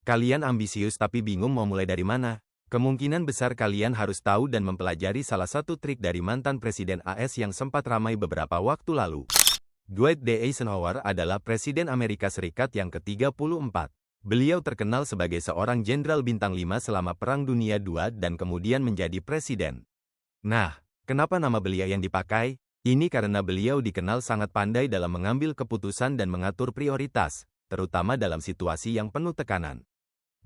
Kalian ambisius tapi bingung mau mulai dari mana? Kemungkinan besar kalian harus tahu dan mempelajari salah satu trik dari mantan Presiden AS yang sempat ramai beberapa waktu lalu. Dwight D. Eisenhower adalah Presiden Amerika Serikat yang ke-34. Beliau terkenal sebagai seorang jenderal bintang 5 selama Perang Dunia II dan kemudian menjadi presiden. Nah, kenapa nama beliau yang dipakai? Ini karena beliau dikenal sangat pandai dalam mengambil keputusan dan mengatur prioritas, terutama dalam situasi yang penuh tekanan.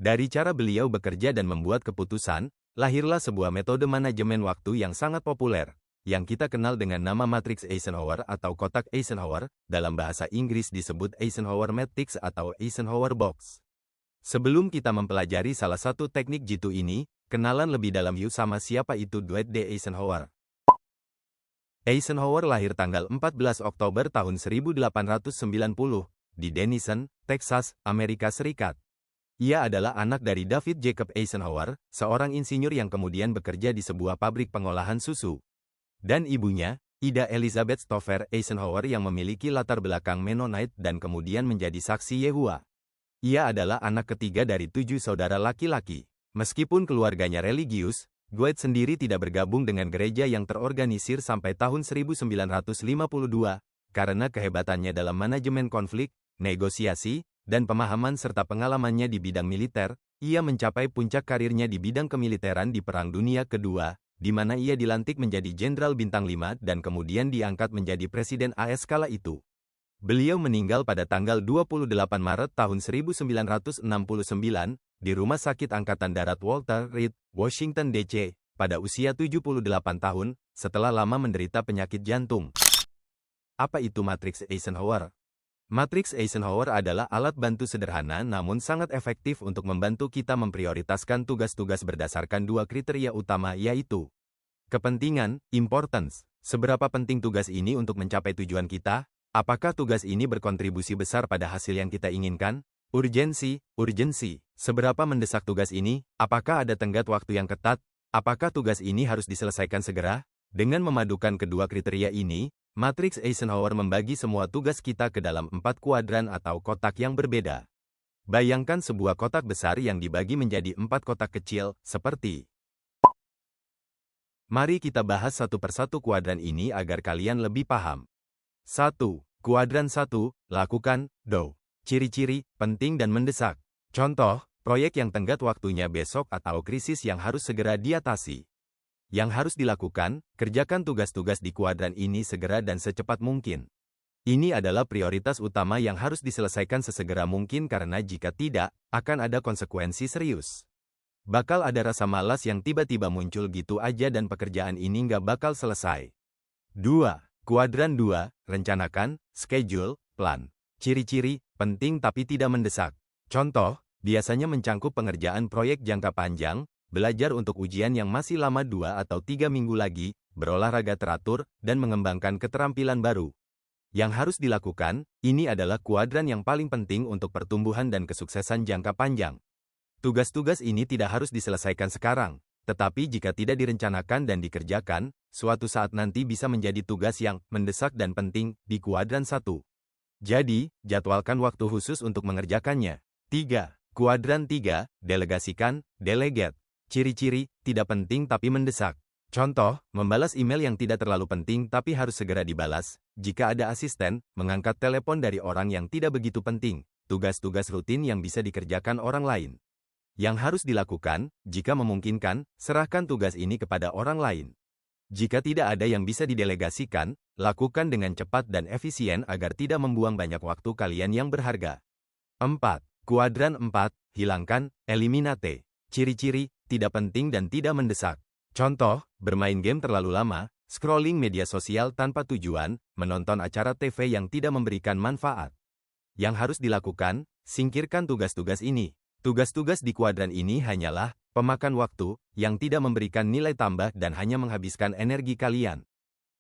Dari cara beliau bekerja dan membuat keputusan, lahirlah sebuah metode manajemen waktu yang sangat populer, yang kita kenal dengan nama matriks Eisenhower atau kotak Eisenhower, dalam bahasa Inggris disebut Eisenhower Matrix atau Eisenhower Box. Sebelum kita mempelajari salah satu teknik jitu ini, kenalan lebih dalam yuk sama siapa itu Dwight D. Eisenhower. Eisenhower lahir tanggal 14 Oktober tahun 1890, di Denison, Texas, Amerika Serikat. Ia adalah anak dari David Jacob Eisenhower, seorang insinyur yang kemudian bekerja di sebuah pabrik pengolahan susu. Dan ibunya, Ida Elizabeth Stover Eisenhower yang memiliki latar belakang Mennonite dan kemudian menjadi saksi Yehua. Ia adalah anak ketiga dari 7 saudara laki-laki. Meskipun keluarganya religius, Dwight sendiri tidak bergabung dengan gereja yang terorganisir sampai tahun 1952, karena kehebatannya dalam manajemen konflik, negosiasi, dan pemahaman serta pengalamannya di bidang militer, ia mencapai puncak karirnya di bidang kemiliteran di Perang Dunia Kedua, di mana ia dilantik menjadi Jenderal Bintang 5 dan kemudian diangkat menjadi Presiden AS kala itu. Beliau meninggal pada tanggal 28 Maret tahun 1969 di Rumah Sakit Angkatan Darat Walter Reed, Washington DC, pada usia 78 tahun, setelah lama menderita penyakit jantung. Apa itu matriks Eisenhower? Matriks Eisenhower adalah alat bantu sederhana namun sangat efektif untuk membantu kita memprioritaskan tugas-tugas berdasarkan 2 kriteria utama yaitu kepentingan, importance. Seberapa penting tugas ini untuk mencapai tujuan kita? Apakah tugas ini berkontribusi besar pada hasil yang kita inginkan? Urgensi, urgensi. Seberapa mendesak tugas ini? Apakah ada tenggat waktu yang ketat? Apakah tugas ini harus diselesaikan segera? Dengan memadukan kedua kriteria ini, matriks Eisenhower membagi semua tugas kita ke dalam 4 kuadran atau kotak yang berbeda. Bayangkan sebuah kotak besar yang dibagi menjadi 4 kotak kecil, seperti. Mari kita bahas satu persatu kuadran ini agar kalian lebih paham. 1. Kuadran 1, lakukan, do. Ciri-ciri, penting dan mendesak. Contoh, proyek yang tenggat waktunya besok atau krisis yang harus segera diatasi. Yang harus dilakukan, kerjakan tugas-tugas di kuadran ini segera dan secepat mungkin. Ini adalah prioritas utama yang harus diselesaikan sesegera mungkin karena jika tidak, akan ada konsekuensi serius. Bakal ada rasa malas yang tiba-tiba muncul gitu aja dan pekerjaan ini nggak bakal selesai. 2. Kuadran 2, rencanakan, schedule, plan. Ciri-ciri, penting tapi tidak mendesak. Contoh, biasanya mencangkup pengerjaan proyek jangka panjang, belajar untuk ujian yang masih lama 2 atau 3 minggu lagi, berolahraga teratur, dan mengembangkan keterampilan baru. Yang harus dilakukan, ini adalah kuadran yang paling penting untuk pertumbuhan dan kesuksesan jangka panjang. Tugas-tugas ini tidak harus diselesaikan sekarang, tetapi jika tidak direncanakan dan dikerjakan, suatu saat nanti bisa menjadi tugas yang mendesak dan penting di kuadran 1. Jadi, jadwalkan waktu khusus untuk mengerjakannya. 3. Kuadran 3, delegasikan, delegate. Ciri-ciri, tidak penting tapi mendesak. Contoh, membalas email yang tidak terlalu penting tapi harus segera dibalas. Jika ada asisten, mengangkat telepon dari orang yang tidak begitu penting. Tugas-tugas rutin yang bisa dikerjakan orang lain. Yang harus dilakukan, jika memungkinkan, serahkan tugas ini kepada orang lain. Jika tidak ada yang bisa didelegasikan, lakukan dengan cepat dan efisien agar tidak membuang banyak waktu kalian yang berharga. 4. Kuadran 4, hilangkan, eliminate. Ciri-ciri, tidak penting dan tidak mendesak. Contoh, bermain game terlalu lama, scrolling media sosial tanpa tujuan, menonton acara TV yang tidak memberikan manfaat. Yang harus dilakukan, singkirkan tugas-tugas ini. Tugas-tugas di kuadran ini hanyalah pemakan waktu, yang tidak memberikan nilai tambah dan hanya menghabiskan energi kalian.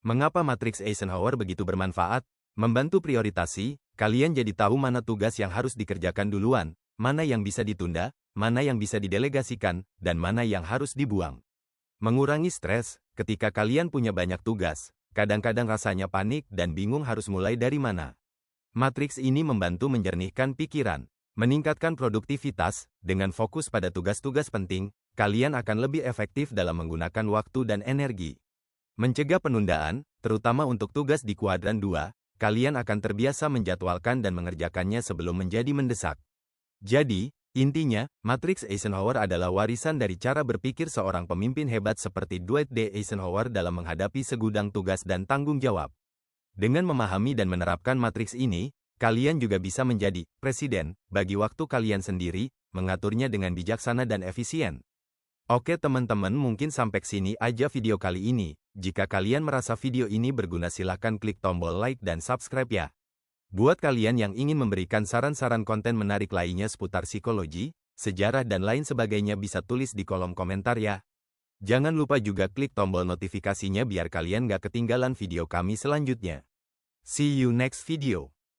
Mengapa matriks Eisenhower begitu bermanfaat? Membantu prioritasi, kalian jadi tahu mana tugas yang harus dikerjakan duluan, mana yang bisa ditunda, mana yang bisa didelegasikan, dan mana yang harus dibuang. Mengurangi stres, ketika kalian punya banyak tugas, kadang-kadang rasanya panik dan bingung harus mulai dari mana. Matriks ini membantu menjernihkan pikiran. Meningkatkan produktivitas, dengan fokus pada tugas-tugas penting, kalian akan lebih efektif dalam menggunakan waktu dan energi. Mencegah penundaan, terutama untuk tugas di kuadran 2, kalian akan terbiasa menjadwalkan dan mengerjakannya sebelum menjadi mendesak. Jadi, intinya, matriks Eisenhower adalah warisan dari cara berpikir seorang pemimpin hebat seperti Dwight D. Eisenhower dalam menghadapi segudang tugas dan tanggung jawab. Dengan memahami dan menerapkan matriks ini, kalian juga bisa menjadi presiden bagi waktu kalian sendiri, mengaturnya dengan bijaksana dan efisien. Oke teman-teman, mungkin sampai sini aja video kali ini. Jika kalian merasa video ini berguna, silahkan klik tombol like dan subscribe ya. Buat kalian yang ingin memberikan saran-saran konten menarik lainnya seputar psikologi, sejarah dan lain sebagainya, bisa tulis di kolom komentar ya. Jangan lupa juga klik tombol notifikasinya biar kalian gak ketinggalan video kami selanjutnya. See you next video.